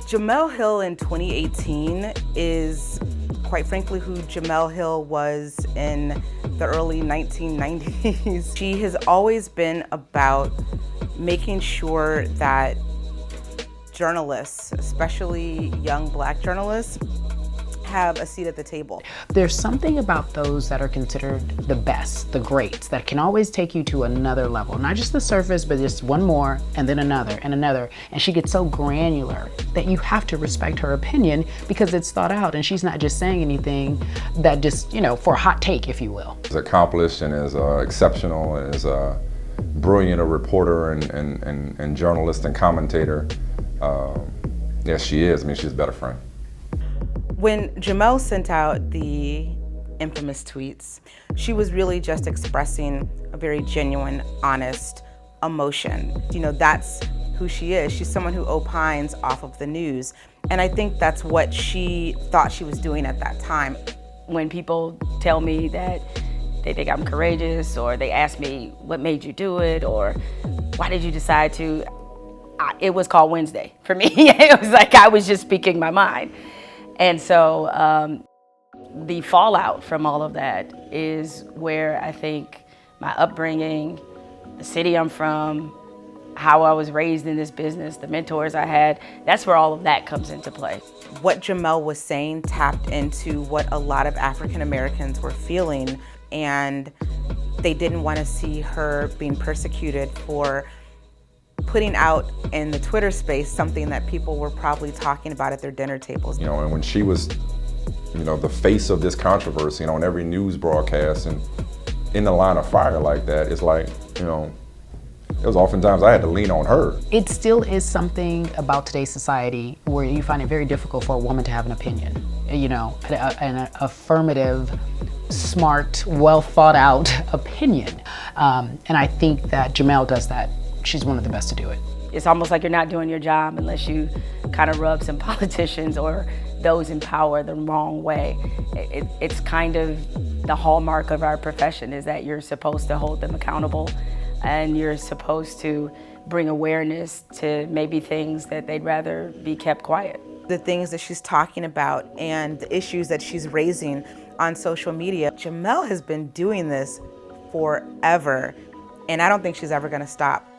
Jemele Hill in 2018 is, quite frankly, who Jemele Hill was in the early 1990s. She has always been about making sure that journalists, especially young Black journalists, have a seat at the table. There's something about those that are considered the best, the greats, that can always take you to another level. Not just the surface, but just one more, and then another, and another. And she gets so granular that you have to respect her opinion because it's thought out, and she's not just saying anything that just, for a hot take, if you will. As accomplished and as exceptional and as brilliant a reporter and journalist and commentator, yes, she is. I mean, she's a better friend. When Jemele sent out the infamous tweets, she was really just expressing a very genuine, honest emotion. That's who she is. She's someone who opines off of the news. And I think that's what she thought she was doing at that time. When people tell me that they think I'm courageous, or they ask me, what made you do it, or why did you decide to? It was called Wednesday for me. It was like I was just speaking my mind. And so the fallout from all of that is where I think my upbringing, the city I'm from, how I was raised in this business, the mentors I had, that's where all of that comes into play. What Jemele was saying tapped into what a lot of African Americans were feeling, and they didn't want to see her being persecuted for putting out in the Twitter space something that people were probably talking about at their dinner tables. And when she was, the face of this controversy, on every news broadcast and in the line of fire like that, it's like, it was oftentimes I had to lean on her. It still is something about today's society where you find it very difficult for a woman to have an opinion, an affirmative, smart, well thought out opinion. And I think that Jemele does that. She's one of the best to do it. It's almost like you're not doing your job unless you kind of rub some politicians or those in power the wrong way. It's kind of the hallmark of our profession, is that you're supposed to hold them accountable, and you're supposed to bring awareness to maybe things that they'd rather be kept quiet. The things that she's talking about and the issues that she's raising on social media, Jemele has been doing this forever, and I don't think she's ever going to stop.